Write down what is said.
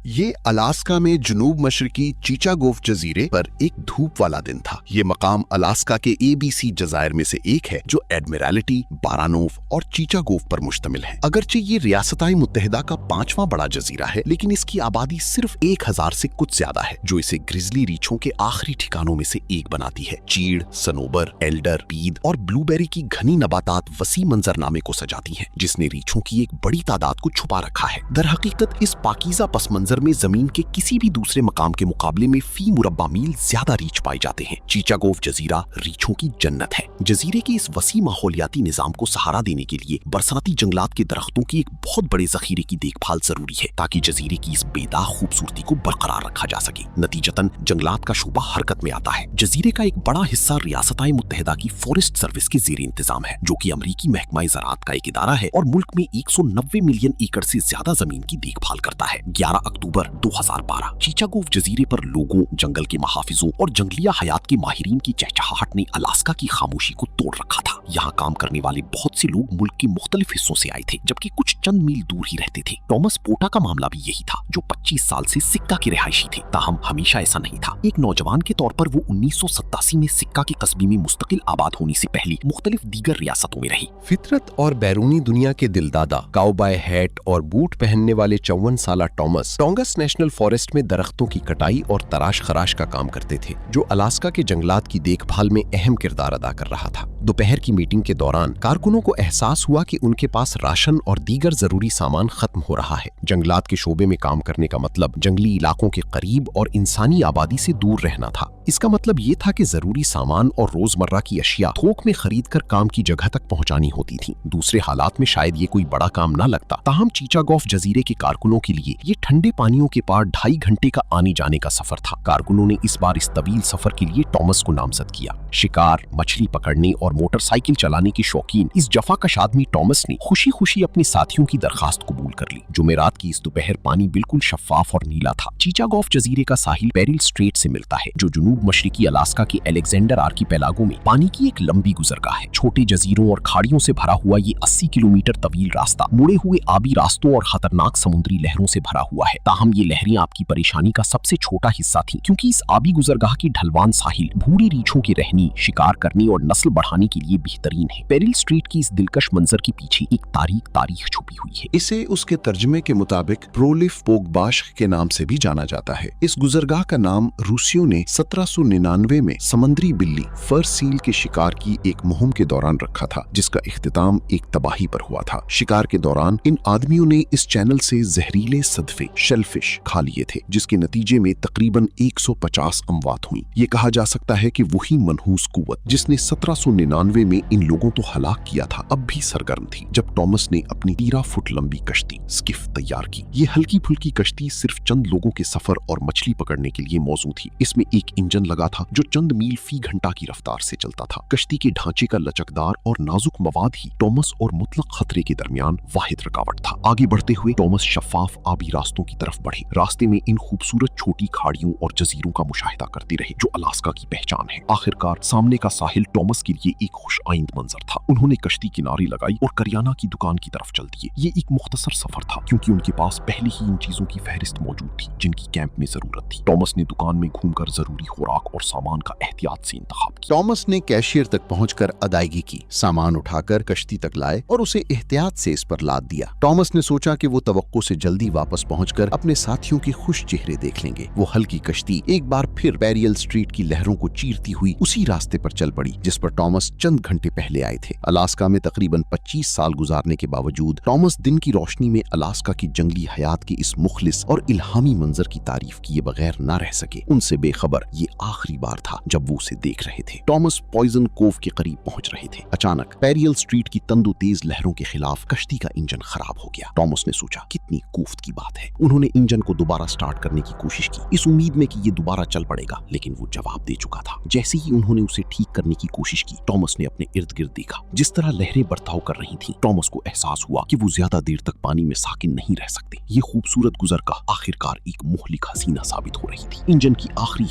یہ الاسکا میں جنوب مشرقی چیچاگوف جزیرے پر ایک دھوپ والا دن تھا۔ یہ مقام الاسکا کے ABC جزائر میں سے ایک ہے جو ایڈمرالٹی، بارانوف اور چیچاگوف پر مشتمل ہے۔ اگرچہ یہ ریاستہائے متحدہ کا 5واں بڑا جزیرہ ہے، لیکن اس کی آبادی صرف 1000 سے کچھ زیادہ ہے، جو اسے گریزلی ریچھوں کے آخری ٹھکانوں میں سے ایک بناتی ہے۔ چیڑ، سنوبر، ایلڈر، پید اور بلو بیری کی گھنی نباتات وسیع منظرنامے کو سجاتی ہیں، جس نے ریچھوں کی ایک بڑی تعداد کو چھپا رکھا ہے۔ در حقیقت اس پاکیزہ پس منظر میں زمین کے کسی بھی دوسرے مقام کے مقابلے میں فی مربع میل زیادہ ریچھ پائے جاتے ہیں۔ چیچاگوف جزیرہ ریچھوں کی جنت ہے۔ جزیرے کے اس وسیع ماحولیاتی نظام کو سہارا دینے کے لیے برساتی جنگلات کے درختوں کی ایک بہت بڑے ذخیرے کی دیکھ بھال ضروری ہے، تاکہ جزیرے کی اس بے داغ خوبصورتی کو برقرار رکھا جا سکے۔ نتیجتاً جنگلات کا شعبہ حرکت میں آتا ہے۔ جزیرے کا ایک بڑا حصہ ریاستہائے متحدہ کی فارسٹ سروس کے زیر انتظام ہے، جو کہ امریکی محکمہ زراعت کا ایک ادارہ ہے اور ملک میں 190 ملین ایکڑ سے زیادہ زمین کی دیکھ بھال کرتا ہے۔ 11 اکتوبر 2012 چیچاگوف جزیرے پر لوگوں، جنگل کے محافظوں اور جنگلیہ حیات کے ماہرین کی چہچہاہٹ نے الاسکا کی خاموشی کو توڑ رکھا تھا۔ یہاں کام کرنے والے بہت سے لوگ ملک کے مختلف حصوں سے آئے تھے، جبکہ کچھ چند میل دور ہی رہتے تھے۔ ٹامس پورٹا کا معاملہ بھی یہی تھا، جو 25 سال سے سکا کے رہائشی تھے، تاہم ہمیشہ ایسا نہیں تھا۔ ایک نوجوان کے طور پر وہ 1987 میں سکا کے قصبے میں مستقل آباد ہونے سے پہلے مختلف دیگر ریاستوں میں رہی۔ فطرت اور بیرونی دنیا کے دلدادہ، کاؤبائے ہیٹ اور بوٹ پہننے والے 54 سالہ ٹامس ٹونگس نیشنل فارسٹ میں درختوں کی کٹائی اور تراش خراش کا کام کرتے تھے، جو الاسکا کے جنگلات کی دیکھ بھال میں اہم کردار ادا کر رہا تھا۔ دوپہر کی میٹنگ کے دوران کارکنوں کو احساس ہوا کہ ان کے پاس راشن اور دیگر ضروری سامان ختم ہو رہا ہے۔ جنگلات کے شعبے میں کام کرنے کا مطلب جنگلی علاقوں کے قریب اور انسانی آبادی سے دور رہنا تھا۔ اس کا مطلب یہ تھا کہ ضروری سامان اور روزمرہ کی اشیاء تھوک میں خرید کر کام کی جگہ تک پہنچانی ہوتی تھیں۔ دوسرے حالات میں شاید یہ کوئی بڑا کام نہ لگتا، تاہم چیچاگوف جزیرے کے کارکنوں کے لیے یہ ٹھنڈے پانیوں کے پار 2.5 گھنٹے کا آنے جانے کا سفر تھا۔ کارکنوں نے اس بار اس طویل سفر کے لیے ٹامس کو نامزد کیا۔ شکار، مچھلی پکڑنے اور موٹر سائیکل چلانے کے شوقین اس جفا کش آدمی ٹامس نے خوشی خوشی اپنے ساتھیوں کی درخواست قبول کر لی۔ جمعرات کی اس دوپہر پانی بالکل شفاف اور نیلا تھا۔ چیچاگوف جزیرے کا ساحل پیریل اسٹریٹ سے ملتا ہے، جو جنوب مشرقی الاسکا کے الیگزینڈر آرکیپیلاگو میں پانی کی ایک لمبی گزرگاہ ہے۔ چھوٹے جزیروں اور کھاڑیوں سے بھرا ہوا یہ 80 کلومیٹر طویل راستہ مڑے ہوئے آبی راستوں اور خطرناک سمندری لہروں سے بھرا ہوا ہے۔ تاہم یہ لہریں آپ کی پریشانی کا سب سے چھوٹا حصہ تھیں، کیونکہ اس آبی گزرگاہ کی ڈھلوان ساحل بھوری ریچھوں کی رہنی، شکار کرنے اور نسل بڑھانے کے لیے بہترین ہے۔ پیریل اسٹریٹ کی اس دلکش منظر کے پیچھے ایک تاریخ چھپی ہوئی ہے۔ اسے اس کے ترجمے کے مطابق پرولیف پوگ باشق کے نام سے بھی جانا جاتا ہے۔ اس گزرگاہ کا نام روسیوں نے 1799 میں سمندری بلی فر سیل کے شکار کی ایک مہم کے دوران رکھا تھا، جس کا اختتام ایک تباہی پر ہوا تھا۔ شکار کے دوران ان آدمیوں نے اس چینل سے زہریلے صدفے شیلفش کھا لیے تھے، جس کے نتیجے میں تقریباً 150 اموات ہوئیں۔ یہ کہا جا سکتا ہے کہ وہی منحوس قوت جس نے 1799 میں ان لوگوں کو ہلاک کیا تھا اب بھی سرگرم تھی، جب ٹامس نے اپنی 13 فٹ لمبی کشتی اسکف تیار کی۔ یہ ہلکی پھلکی کشتی صرف چند لوگوں کے سفر اور مچھلی پکڑنے کے لیے موزوں تھی۔ اس میں ایک انجن لگا تھا جو چند میل فی گھنٹہ کی رفتار سے چلتا تھا۔ کشتی کے ڈھانچے کا لچکدار اور نازک مواد ہی ٹامس اور مطلق خطرے کے درمیان واحد رکاوٹ تھا۔ آگے بڑھتے ہوئے ٹامس شفاف آبی راستوں کی طرف بڑھے۔ راستے میں ان خوبصورت چھوٹی کھاڑیوں اور جزیروں کا مشاہدہ کرتے رہے جو الاسکا کی پہچان ہے۔ آخرکار سامنے کا ساحل ٹامس کے لیے ایک خوش آئند منظر تھا۔ انہوں نے کشتی کنارے لگائی اور کریانہ کی دکان کی طرف چل دیے۔ یہ ایک مختصر سفر تھا، کیونکہ ان کے پاس پہلے ہی ان چیزوں کی فہرست موجود تھی جن کی کیمپ میں ضرورت تھی۔ ٹامس نے دکان میں گھوم کر ضروری خوراک اور سامان کا احتیاط سے انتخاب کیا۔ ٹامس نے کیشیئر تک پہنچ کر ادائیگی کی، سامان اٹھا کر کشتی تک لائے اور اسے احتیاط سے اس پر لاد دیا۔ ٹامس نے سوچا کہ وہ توقع سے جلدی واپس پہنچ کر اپنے ساتھیوں کے خوش چہرے دیکھ لیں گے۔ وہ ہلکی کشتی ایک بار پھر پیریل اسٹریٹ کی لہروں کو چیرتی ہوئی اسی راستے پر چل پڑی جس پر ٹامس چند گھنٹے پہلے آئے تھے۔ الاسکا میں تقریباً 25 سال گزارنے کے باوجود ٹامس دن کی روشنی میں الاسکا کی جنگلی حیات کے اس مخلص اور الہامی منظر کی تعریف کیے بغیر نہ رہ سکے۔ ان سے بے خبر یہ آخری بار تھا جب وہ اسے دیکھ رہے تھے۔ ٹامس پوائزن کوف کے قریب پہنچ رہے تھے۔ اچانک پیریل اسٹریٹ کی تند و تیز لہروں کے خلاف کشتی کا انجن خراب ہو گیا۔ ٹامس نے سوچا کتنی کوفت کی بات ہے۔ انہوں نے انجن کو دوبارہ سٹارٹ کرنے کی کوشش کی، اس امید میں کہ یہ دوبارہ چل پڑے گا، لیکن وہ جواب دے چکا تھا۔ جیسے ہی انہوں نے اسے ٹھیک کرنے کی کوشش کی، ٹامس نے اپنے ارد گرد دیکھا جس طرح لہریں برتاؤ کر رہی تھیں۔ ٹامس کو احساس ہوا کہ وہ زیادہ دیر تک پانی میں ساکن نہیں رہ سکتے۔ یہ خوبصورت گزرگاہ آخرکار ایک مہلک حسینہ ثابت ہو رہی تھی۔ انجن کی آخری